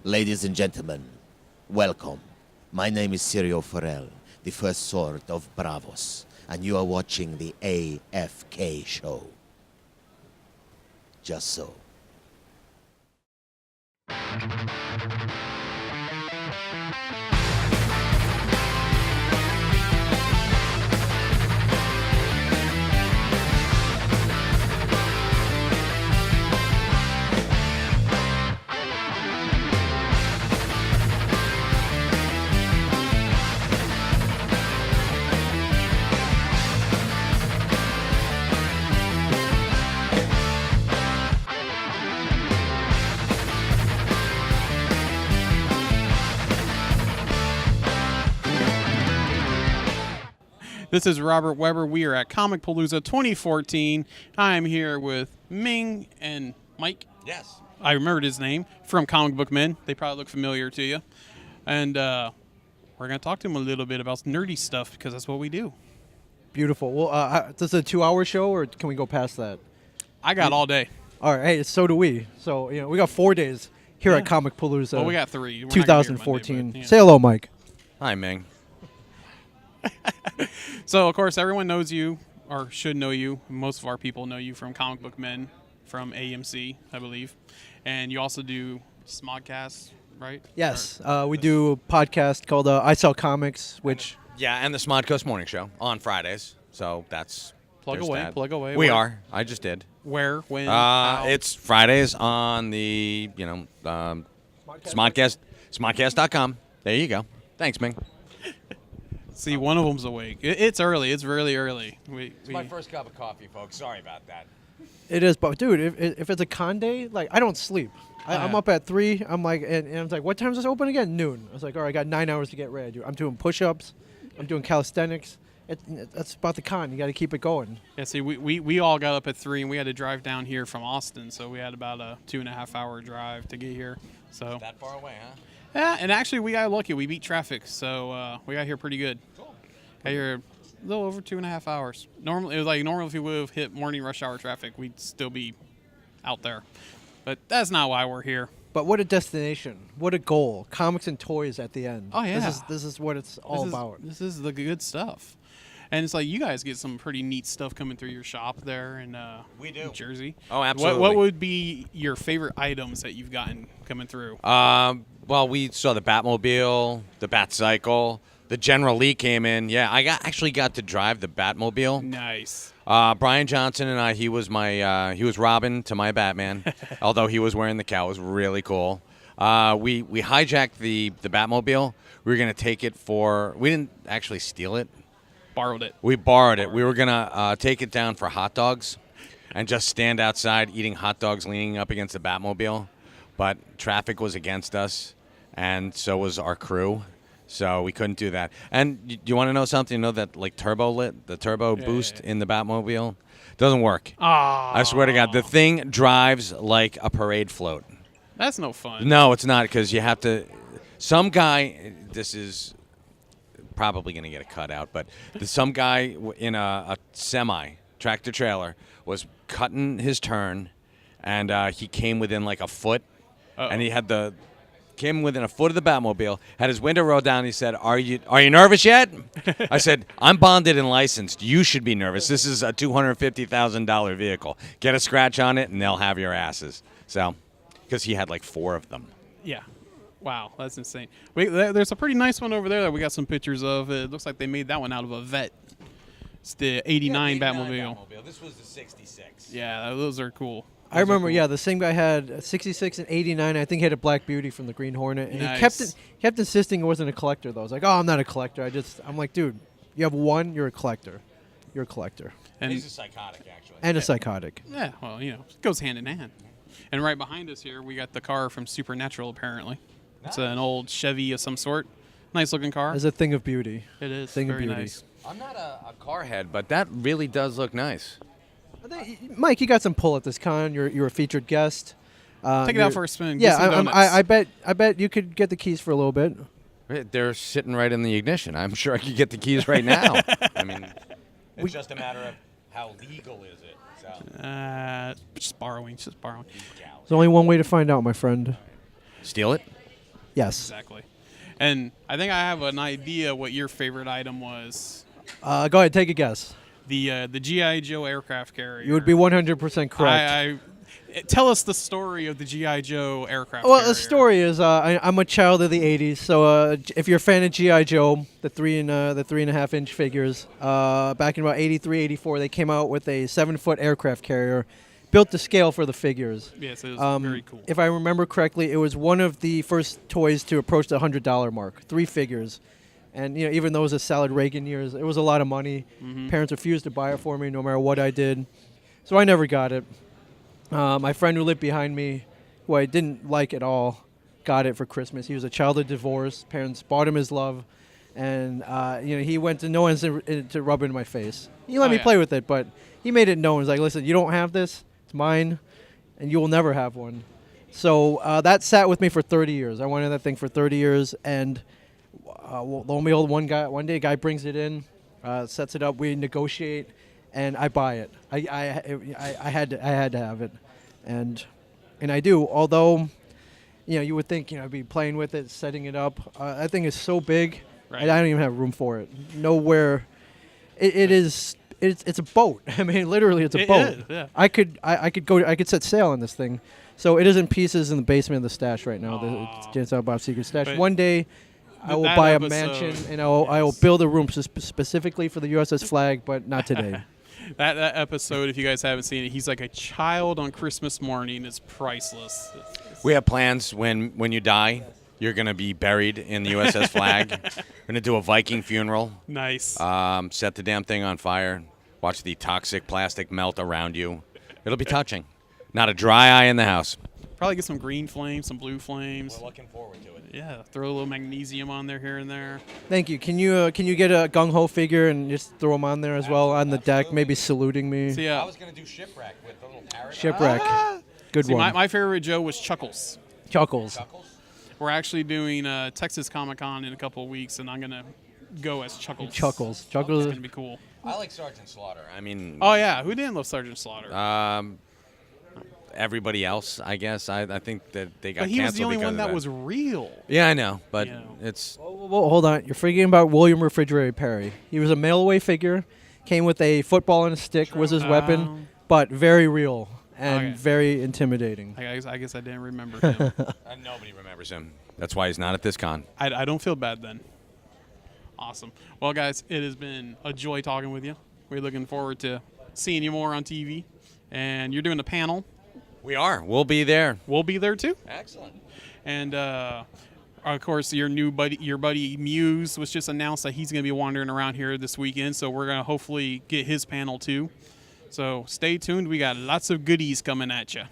Ladies and gentlemen, welcome. My name is Sirio Farrell, the first sword of Bravos, and you are watching the AFK show. Just so. This is Robert Weber. We are at Comicpalooza 2014. I am here with Ming and Mike. Yes. I remembered his name from Comic Book Men. They probably look familiar to you. And we're going to talk to him a little bit about nerdy stuff because that's what we do. Beautiful. Well, this is a 2-hour show, or can we go past that? I got all day. All right. Hey, so do we. So, we got 4 days here at Comicpalooza. Well, we got 3. We're not gonna be here 2014. Monday, but, yeah. Say hello, Mike. Hi, Ming. So, of course, everyone knows you, or should know you. Most of our people know you from Comic Book Men, from AMC, I believe. And you also do Smodcast, right? Yes. We do a podcast called I Sell Comics, which... Yeah, and the Smod Coast Morning Show on Fridays. So that's... Plug away. We are. I just did. Where? When? How? It's Fridays on the, Smodcast.com. There you go. Thanks, Ming. See, one of them's awake. It's early. It's really early. It's my first cup of coffee, folks. Sorry about that. It is, but dude, if it's a con day, like, I don't sleep. I'm up at 3. I'm like, and I'm like, what time is this open again? Noon. I was like, all right, I got 9 hours to get ready. Dude. I'm doing push-ups. I'm doing calisthenics. That's about the con. You got to keep it going. Yeah, see, we all got up at 3, and we had to drive down here from Austin, so we had about a 2.5-hour drive to get here. So That far away, huh? yeah, and actually we got lucky. We beat traffic, so we got here pretty good. Cool. Got here a little over 2.5 hours. Normally, if we would have hit morning rush hour traffic, we'd still be out there. But that's not why we're here. But what a destination. What a goal. Comics and toys at the end. Oh, yeah. This is what it's all about. This is the good stuff. And it's like you guys get some pretty neat stuff coming through your shop there in We do. New Jersey. Oh, absolutely. What would be your favorite items that you've gotten coming through? Well, we saw the Batmobile, the Batcycle. The General Lee came in. Yeah, I actually got to drive the Batmobile. Nice. Brian Johnson and I, he was Robin to my Batman, although he was wearing the cowl. It was really cool. We hijacked the Batmobile. We were going to take it we didn't actually steal it. Borrowed it. We borrowed it. We were going to take it down for hot dogs and just stand outside eating hot dogs leaning up against the Batmobile. But traffic was against us, and so was our crew. So we couldn't do that. And do you want to know something? You know that the turbo boost in the Batmobile doesn't work. I swear to God, the thing drives like a parade float. That's no fun. No, it's not, because you have to. Some guy. This is probably going to get a cut out, but some guy in a semi tractor trailer was cutting his turn, and he came within like a foot, and he had came within a foot of the Batmobile, had his window rolled down, and he said, Are you nervous yet? I said, I'm bonded and licensed. You should be nervous. This is a $250,000 vehicle. Get a scratch on it, and they'll have your asses. So, because he had like 4 of them. Yeah. Wow, that's insane. There's a pretty nice one over there that we got some pictures of. It looks like they made that one out of a vet. It's the 89 Batmobile. This was the 66. Yeah, those are cool. I remember, the same guy had 66 and 89. I think he had a Black Beauty from the Green Hornet. And Nice. he kept insisting it wasn't a collector, though. I was like, I'm not a collector. I'm like, dude, you have one, you're a collector. You're a collector. And He's a psychotic, actually. And a psychotic. yeah, well, it goes hand in hand. And right behind us here, we got the car from Supernatural, apparently. It's an old Chevy of some sort. Nice looking car. As a thing of beauty. It is. Thing of very beauty. nice. I'm not a car head, but that really does look nice. Mike, you got some pull at this con. You're a featured guest. Take it out for a spin. Yeah, Get some donuts. I bet you could get the keys for a little bit. They're sitting right in the ignition. I'm sure I could get the keys right now. I mean, it's just a matter of how legal is it. So. Just borrowing. There's only one way to find out, my friend. Steal it? Yes. Exactly. And I think I have an idea what your favorite item was. Go ahead, take a guess. The G.I. Joe aircraft carrier. You would be 100% correct. Tell us the story of the G.I. Joe aircraft Well, carrier. the story is I'm a child of the '80s, so if you're a fan of G.I. Joe, the 3.5-inch figures, back in about '83, '84, they came out with a 7-foot aircraft carrier, built to scale for the figures. Yes, it was very cool. If I remember correctly, it was one of the first toys to approach the $100 mark. 3 figures, and even though it was a solid Reagan years, it was a lot of money. Mm-hmm. Parents refused to buy it for me, no matter what I did, so I never got it. My friend who lived behind me, who I didn't like at all, got it for Christmas. He was a child of divorce. Parents bought him his love, and he went to no ends to rub it in my face. He let me play with it, but he made it known. He's like, "Listen, you don't have this. It's mine, and you will never have one." So that sat with me for 30 years. I wanted that thing for 30 years, and lo and behold, one day a guy brings it in, sets it up. We negotiate. And I buy it. I had to have it, and I do. Although, you would think I'd be playing with it, setting it up. That thing is so big, right. I don't even have room for it. Nowhere. It's a boat. I mean, literally, it's a boat. Is, yeah. I could set sail on this thing. So it is in pieces in the basement of the stash right now. The James Bob Secret Stash. But One day, I will buy a mansion and I will build a room specifically for the USS Flag, but not today. That episode, if you guys haven't seen it, he's like a child on Christmas morning. It's priceless. We have plans when you die. You're going to be buried in the USS Flag. We're going to do a Viking funeral. Nice. Set the damn thing on fire. Watch the toxic plastic melt around you. It'll be touching. Not a dry eye in the house. Probably get some green flames, some blue flames. We're looking forward to it. Yeah, throw a little magnesium on there here and there. Thank you. Can you get a gung-ho figure and just throw him on there as well on the deck, maybe saluting me? So, yeah. I was going to do Shipwreck with the little parrot. Shipwreck. Good See, one. my favorite Joe was Chuckles. Chuckles. We're actually doing Texas Comic-Con in a couple of weeks, and I'm going to go as Chuckles. Chuckles. It's going to be cool. I like Sergeant Slaughter. I mean... Oh, yeah. Who didn't love Sergeant Slaughter? Everybody else, I guess. I think that they got canceled. But he was the only because one of that was real. Yeah, I know, but it's... Whoa, hold on. You're forgetting about William Refrigerator Perry. He was a mail-away figure, came with a football and a stick, was his weapon, but very real and very intimidating. I guess I didn't remember him. Nobody remembers him. That's why he's not at this con. I don't feel bad then. Awesome. Well, guys, it has been a joy talking with you. We're looking forward to seeing you more on TV. And you're doing a panel. We are. We'll be there. We'll be there too. Excellent. And of course, your buddy Muse was just announced that he's going to be wandering around here this weekend. So we're going to hopefully get his panel too. So stay tuned. We got lots of goodies coming at you.